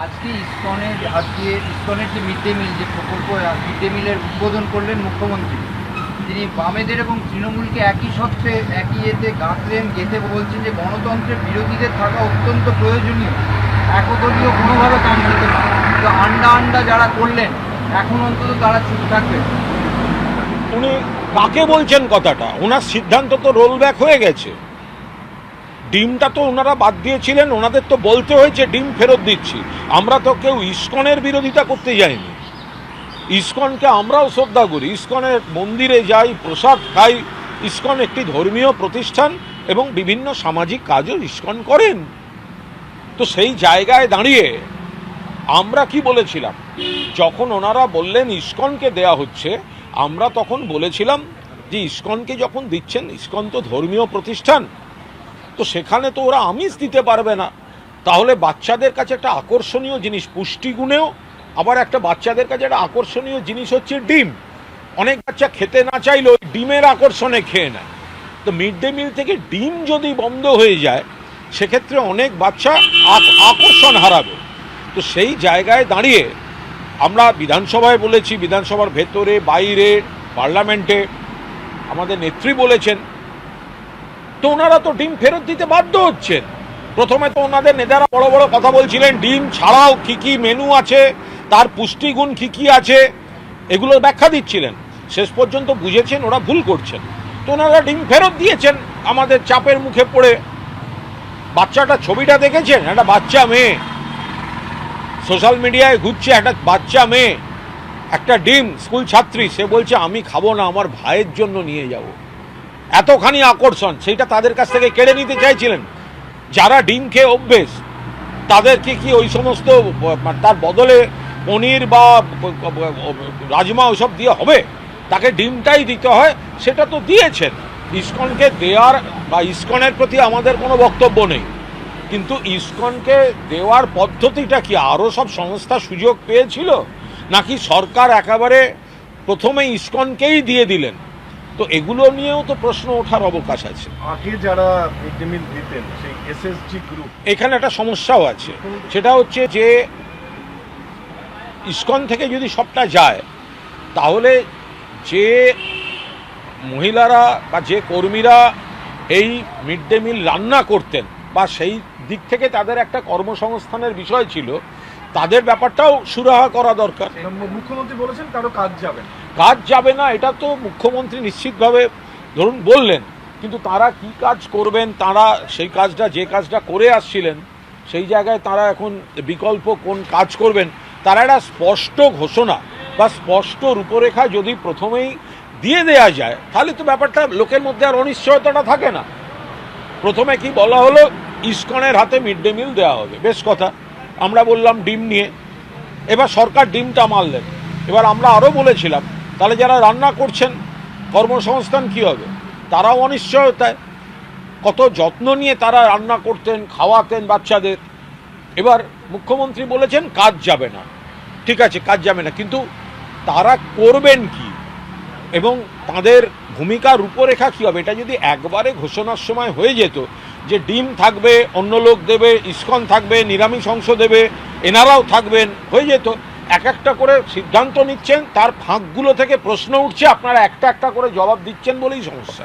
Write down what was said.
আজকে ইসকনের যে mid day meal যে প্রকল্প, মিড ডে মিলের উদ্বোধন করলেন মুখ্যমন্ত্রী। তিনি বামেদের এবং তৃণমূলকে একই সত্ত্বে একই গেঁথে বলছেন যে গণতন্ত্রের বিরোধীদের থাকা অত্যন্ত প্রয়োজনীয়, একদলীয় কোনোভাবে কাম হতে পারে। তো আন্ডা যারা করলেন এখন অন্তত তারা চুপ থাকবে। উনি কাকে বলছেন কথাটা? ওনার সিদ্ধান্ত তো রোল ব্যাক হয়ে গেছে। ডিমটা তো ওনারা বাদ দিয়েছিলেন, ওনাদের তো বলতে হয়েছে ডিম ফেরত দিচ্ছি। আমরা তো কেউ ইসকনের বিরোধিতা করতে যাইনি। ইসকনকে আমরাও শ্রদ্ধা করি, ইসকনের মন্দিরে যাই, প্রসাদ খাই। ইসকন একটি ধর্মীয় প্রতিষ্ঠান এবং বিভিন্ন সামাজিক কাজও ইসকন করেন। তো সেই জায়গায় দাঁড়িয়ে আমরা কি বলেছিলাম? যখন ওনারা বললেন ইসকনকে দেয়া হচ্ছে, আমরা তখন বলেছিলাম যে ইসকনকে যখন দিচ্ছেন, ইসকন তো ধর্মীয় প্রতিষ্ঠান, তো সেখানে তো ওরা আমিষ দিতে পারবে না। তাহলে বাচ্চাদের কাছে একটা আকর্ষণীয় জিনিস, পুষ্টিগুণেও আবার একটা বাচ্চাদের কাছে একটা আকর্ষণীয় জিনিস হচ্ছে ডিম। অনেক বাচ্চা খেতে না চাইলেও ওই ডিমের আকর্ষণে খেয়ে নেয়। তো মিড ডে মিল থেকে ডিম যদি বন্ধ হয়ে যায়, সেক্ষেত্রে অনেক বাচ্চা আকর্ষণ হারাবে। তো সেই জায়গায় দাঁড়িয়ে আমরা বিধানসভায় বলেছি, বিধানসভার ভেতরে বাইরে পার্লামেন্টে আমাদের নেত্রী বলেছেন। তো ওনারা তো ডিম ফেরত দিতে বাধ্য হচ্ছেন। প্রথমে তো ওনাদের নেতারা বড় বড় কথা বলছিলেন, ডিম ছাড়াও কি কি মেনু আছে, তার পুষ্টিগুণ কি কি আছে, এগুলোর ব্যাখ্যা দিচ্ছিলেন। শেষ পর্যন্ত বুঝেছেন ওরা ভুল করছেন, তো ওনারা ডিম ফেরত দিয়েছেন আমাদের চাপের মুখে পড়ে। বাচ্চাটা ছবিটা দেখেছেন? একটা বাচ্চা মেয়ে সোশ্যাল মিডিয়ায় ঘুরছে, একটা বাচ্চা মেয়ে, একটা ডিম, স্কুল ছাত্রী, সে বলছে আমি খাবো না, আমার ভাইয়ের জন্য নিয়ে যাব। এতখানি আকর্ষণ, সেইটা তাদের কাছ থেকে কেড়ে নিতে চাইছিলেন। যারা ডিম খেয়ে অভ্যেস তাদেরকে কি ওই সমস্ত তার বদলে পনির বা রাজমা ওইসব দিয়ে হবে? তাকে ডিমটাই দিতে হয়, সেটা তো দিয়েছেন। ইসকনকে দেওয়ার বা ইসকনের প্রতি আমাদের কোনো বক্তব্য নেই, কিন্তু ইসকনকে দেওয়ার পদ্ধতিটা কি আরও সব সংস্থা সুযোগ পেয়েছিল, নাকি সরকার একেবারে প্রথমে ইসকনকেই দিয়ে দিলেন? তো এগুলো নিয়েও তো প্রশ্ন ওঠার অবকাশ আছে। আগে যারা মিড ডে মিল দিতেন সেই এসএসজি গ্রুপ, এখানে একটা সমস্যাও আছে। সেটা হচ্ছে যে ইসকন থেকে যদি সবটা যায়, তাহলে যে মহিলারা বা যে কর্মীরা এই মিড ডে মিল রান্না করতেন বা সেই দিক থেকে তাদের একটা কর্মসংস্থানের বিষয় ছিল, তাদের ব্যাপারটাও সুরাহা করা দরকার। মুখ্যমন্ত্রী বলেছেন কারো কাজ যাবে না। কাজ যাবে না, এটা তো মুখ্যমন্ত্রী নিশ্চিতভাবে ধরুন বললেন, কিন্তু তারা কি কাজ করবেন, তারা সেই কাজটা যে কাজটা করে আসছিলেন সেই জায়গায় তারা এখন বিকল্প কোন কাজ করবেন, তারা একটা স্পষ্ট ঘোষণা বা স্পষ্ট রূপরেখা যদি প্রথমেই দিয়ে দেয়া যায়, তাহলে তো ব্যাপারটা লোকের মধ্যে আর অনিশ্চয়তাটা থাকে না। প্রথমে কি বলা হলো, ইসকনের হাতে মিড ডে মিল দেওয়া হবে, বেশ কথা। আমরা বললাম ডিম নিয়ে, এবার সরকার ডিমটা মারলেন। এবার আমরা আরও বলেছিলাম, তাহলে যারা রান্না করছেন কর্মসংস্থান কি হবে? তারাও অনিশ্চয়তায়, কত যত্ন নিয়ে তারা রান্না করতেন, খাওয়াতেন বাচ্চাদের। এবার মুখ্যমন্ত্রী বলেছেন কাজ যাবে না, ঠিক আছে কাজ যাবে না, কিন্তু তারা করবেন কি এবং তাদের ভূমিকার রূপরেখা কী হবে? এটা যদি একবারে ঘোষণার সময় হয়ে যেত যে ডিম থাকবে, অন্য লোক দেবে, ইসকন থাকবে, নিরামিষ অংশ দেবে, এনারাও থাকবেন, হয়ে যেত। এক একটা করে সিদ্ধান্ত নিচ্ছেন, তার ফাঁকগুলো থেকে প্রশ্ন উঠছে, আপনারা একটা একটা করে জবাব দিচ্ছেন বলেই সমস্যা।